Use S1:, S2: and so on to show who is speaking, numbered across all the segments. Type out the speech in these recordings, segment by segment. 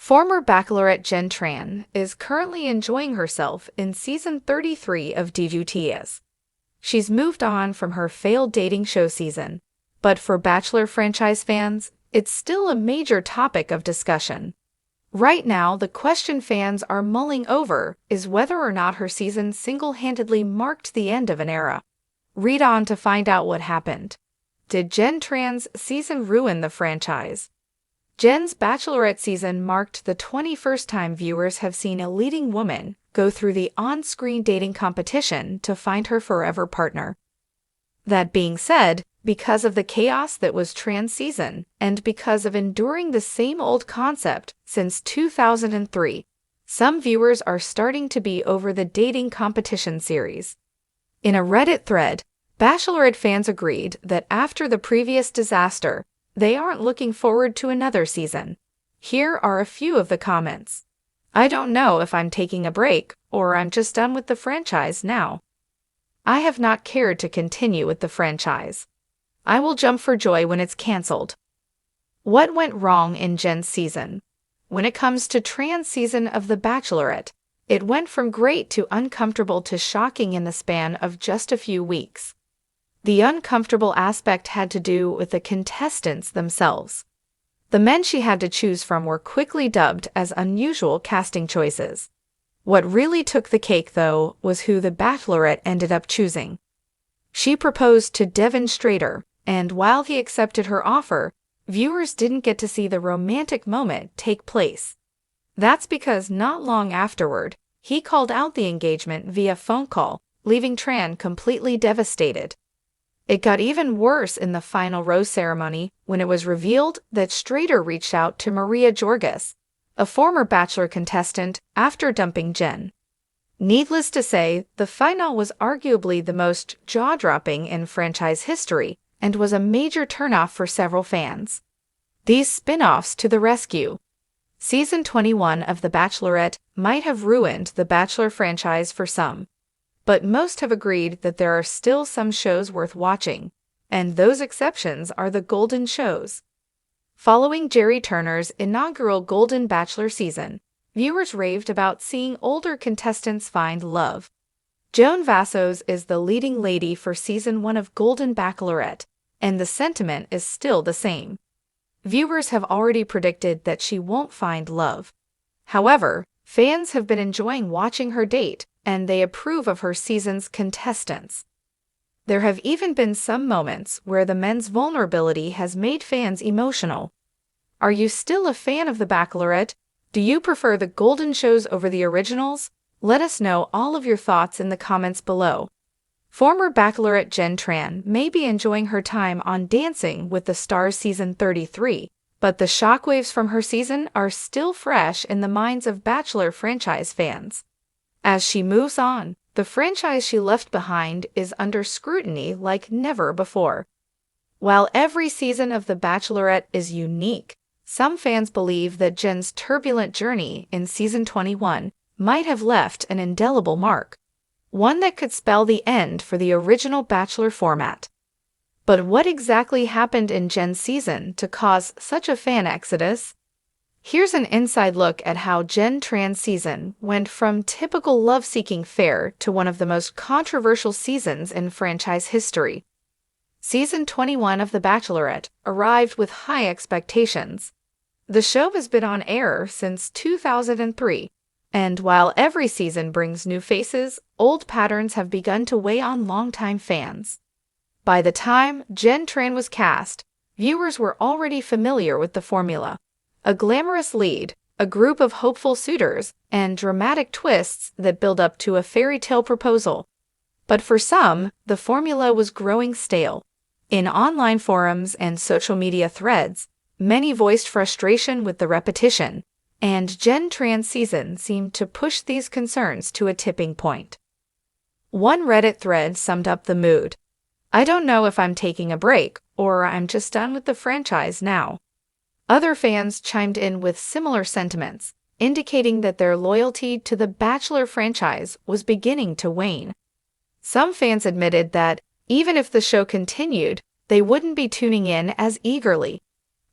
S1: Former Bachelorette Jenn Tran is currently enjoying herself in season 33 of News.Is. She's moved on from her failed dating show season, but for Bachelor franchise fans, it's still a major topic of discussion. Right now, the question fans are mulling over is whether or not her season single-handedly marked the end of an era. Read on to find out what happened. Did Jenn Tran's season ruin the franchise? Jenn's Bachelorette season marked the 21st time viewers have seen a leading woman go through the on-screen dating competition to find her forever partner. That being said, because of the chaos that was Tran's season, and because of enduring the same old concept since 2003, some viewers are starting to be over the dating competition series. In a Reddit thread, Bachelorette fans agreed that after the previous disaster, they aren't looking forward to another season. Here are a few of the comments. I don't know if I'm taking a break or I'm just done with the franchise now. I have not cared to continue with the franchise. I will jump for joy when it's cancelled. What went wrong in Jenn's season? When it comes to Tran's season of The Bachelorette, it went from great to uncomfortable to shocking in the span of just a few weeks. The uncomfortable aspect had to do with the contestants themselves. The men she had to choose from were quickly dubbed as unusual casting choices. What really took the cake, though, was who the Bachelorette ended up choosing. She proposed to Devin Strader, and while he accepted her offer, viewers didn't get to see the romantic moment take place. That's because not long afterward, he called out the engagement via phone call, leaving Tran completely devastated. It got even worse in the final rose ceremony when it was revealed that Strader reached out to Maria Jorgis, a former Bachelor contestant, after dumping Jenn. Needless to say, the final was arguably the most jaw-dropping in franchise history and was a major turnoff for several fans. These spin-offs to the rescue. Season 21 of The Bachelorette might have ruined the Bachelor franchise for some, but most have agreed that there are still some shows worth watching, and those exceptions are the Golden shows. Following Jerry Turner's inaugural Golden Bachelor season, viewers raved about seeing older contestants find love. Joan Vassos is the leading lady for Season 1 of Golden Bachelorette, and the sentiment is still the same. Viewers have already predicted that she won't find love. However, fans have been enjoying watching her date, and they approve of her season's contestants. There have even been some moments where the men's vulnerability has made fans emotional. Are you still a fan of The Bachelorette? Do you prefer the Golden shows over the originals? Let us know all of your thoughts in the comments below. Former Bachelorette Jenn Tran may be enjoying her time on Dancing with the Stars season 33, but the shockwaves from her season are still fresh in the minds of Bachelor franchise fans. As she moves on, the franchise she left behind is under scrutiny like never before. While every season of The Bachelorette is unique, some fans believe that Jenn's turbulent journey in season 21 might have left an indelible mark, one that could spell the end for the original Bachelor format. But what exactly happened in Jenn's season to cause such a fan exodus? Here's an inside look at how Jenn Tran's season went from typical love-seeking fare to one of the most controversial seasons in franchise history. Season 21 of The Bachelorette arrived with high expectations. The show has been on air since 2003, and while every season brings new faces, old patterns have begun to weigh on longtime fans. By the time Jenn Tran was cast, viewers were already familiar with the formula. A glamorous lead, a group of hopeful suitors, and dramatic twists that build up to a fairy tale proposal. But for some, the formula was growing stale. In online forums and social media threads, many voiced frustration with the repetition, and Jenn Tran's season seemed to push these concerns to a tipping point. One Reddit thread summed up the mood. I don't know if I'm taking a break or I'm just done with the franchise now. Other fans chimed in with similar sentiments, indicating that their loyalty to the Bachelor franchise was beginning to wane. Some fans admitted that, even if the show continued, they wouldn't be tuning in as eagerly.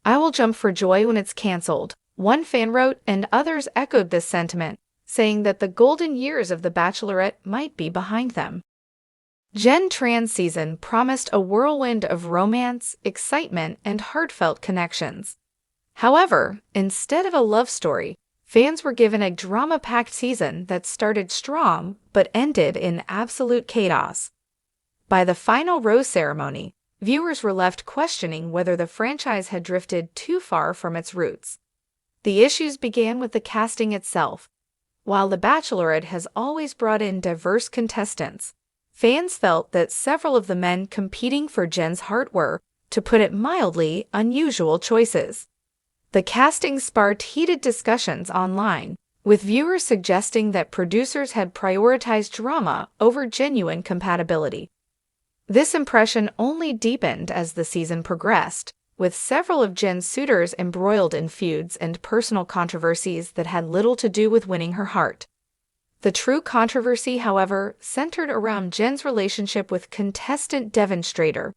S1: I will jump for joy when it's cancelled, One fan wrote, and others echoed this sentiment, saying that the golden years of The Bachelorette might be behind them. Jenn Tran's season promised a whirlwind of romance, excitement, and heartfelt connections. However, instead of a love story, fans were given a drama-packed season that started strong but ended in absolute chaos. By the final rose ceremony, viewers were left questioning whether the franchise had drifted too far from its roots. The issues began with the casting itself. While The Bachelorette has always brought in diverse contestants, fans felt that several of the men competing for Jenn's heart were, to put it mildly, unusual choices. The casting sparked heated discussions online, with viewers suggesting that producers had prioritized drama over genuine compatibility. This impression only deepened as the season progressed, with several of Jenn's suitors embroiled in feuds and personal controversies that had little to do with winning her heart. The true controversy, however, centered around Jenn's relationship with contestant Devin Strader.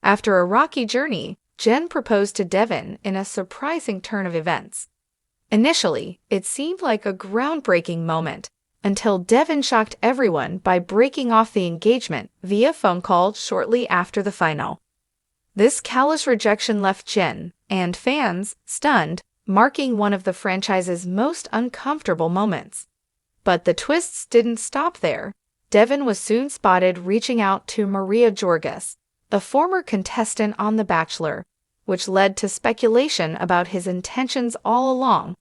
S1: After a rocky journey, Jenn proposed to Devin in a surprising turn of events. Initially, it seemed like a groundbreaking moment, until Devin shocked everyone by breaking off the engagement via phone call shortly after the final. This callous rejection left Jenn and fans stunned, marking one of the franchise's most uncomfortable moments. But the twists didn't stop there. Devin was soon spotted reaching out to Maria Jorgis, a former contestant on The Bachelor, which led to speculation about his intentions all along.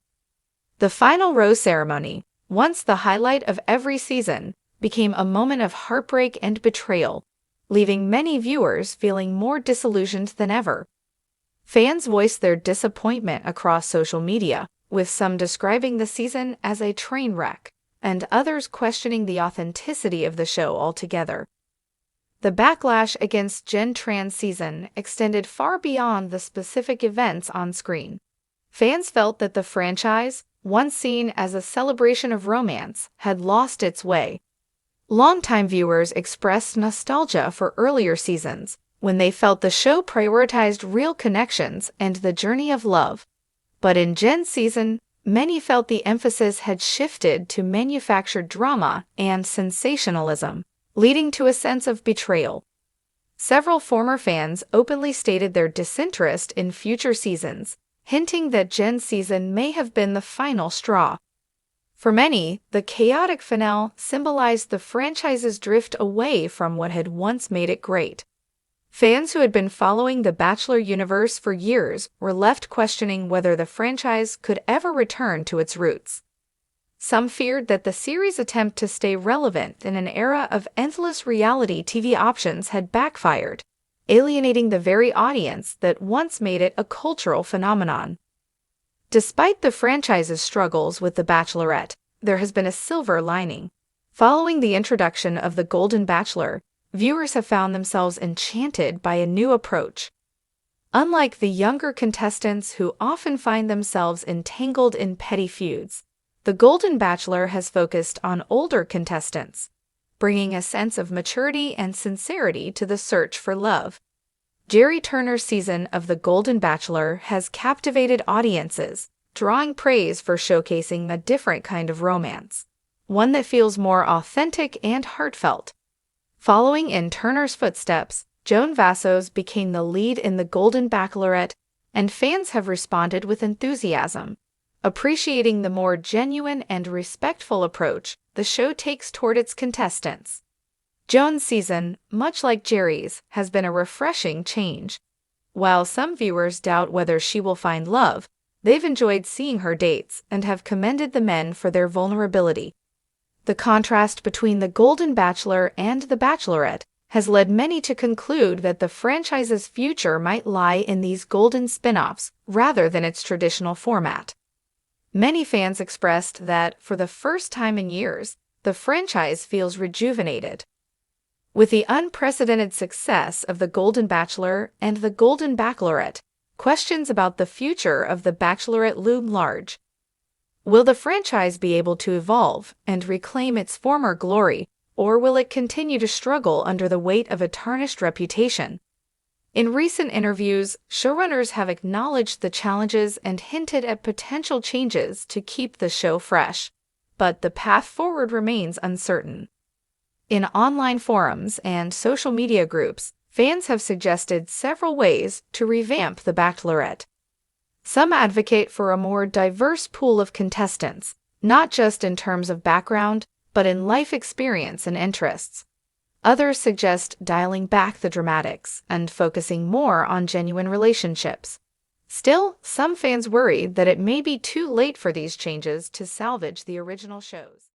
S1: The final rose ceremony, once the highlight of every season, became a moment of heartbreak and betrayal, leaving many viewers feeling more disillusioned than ever. Fans voiced their disappointment across social media, with some describing the season as a train wreck, and others questioning the authenticity of the show altogether. The backlash against Jenn Tran's season extended far beyond the specific events on screen. Fans felt that the franchise, once seen as a celebration of romance, had lost its way. Longtime viewers expressed nostalgia for earlier seasons, when they felt the show prioritized real connections and the journey of love. But in Jenn's season, many felt the emphasis had shifted to manufactured drama and sensationalism, leading to a sense of betrayal. Several former fans openly stated their disinterest in future seasons, hinting that Jenn's season may have been the final straw. For many, the chaotic finale symbolized the franchise's drift away from what had once made it great. Fans who had been following the Bachelor universe for years were left questioning whether the franchise could ever return to its roots. Some feared that the series' attempt to stay relevant in an era of endless reality TV options had backfired, alienating the very audience that once made it a cultural phenomenon. Despite the franchise's struggles with The Bachelorette, there has been a silver lining. Following the introduction of The Golden Bachelor, viewers have found themselves enchanted by a new approach. Unlike the younger contestants who often find themselves entangled in petty feuds, The Golden Bachelor has focused on older contestants, bringing a sense of maturity and sincerity to the search for love. Jerry Turner's season of The Golden Bachelor has captivated audiences, drawing praise for showcasing a different kind of romance, one that feels more authentic and heartfelt. Following in Turner's footsteps, Joan Vassos became the lead in The Golden Bachelorette, and fans have responded with enthusiasm, appreciating the more genuine and respectful approach the show takes toward its contestants. Joan's season, much like Jerry's, has been a refreshing change. While some viewers doubt whether she will find love, they've enjoyed seeing her dates and have commended the men for their vulnerability. The contrast between The Golden Bachelor and The Bachelorette has led many to conclude that the franchise's future might lie in these golden spin-offs rather than its traditional format. Many fans expressed that, for the first time in years, the franchise feels rejuvenated. With the unprecedented success of The Golden Bachelor and The Golden Bachelorette, questions about the future of The Bachelorette loom large. Will the franchise be able to evolve and reclaim its former glory, or will it continue to struggle under the weight of a tarnished reputation? In recent interviews, showrunners have acknowledged the challenges and hinted at potential changes to keep the show fresh, but the path forward remains uncertain. In online forums and social media groups, fans have suggested several ways to revamp The Bachelorette. Some advocate for a more diverse pool of contestants, not just in terms of background, but in life experience and interests. Others suggest dialing back the dramatics and focusing more on genuine relationships. Still, some fans worry that it may be too late for these changes to salvage the original shows.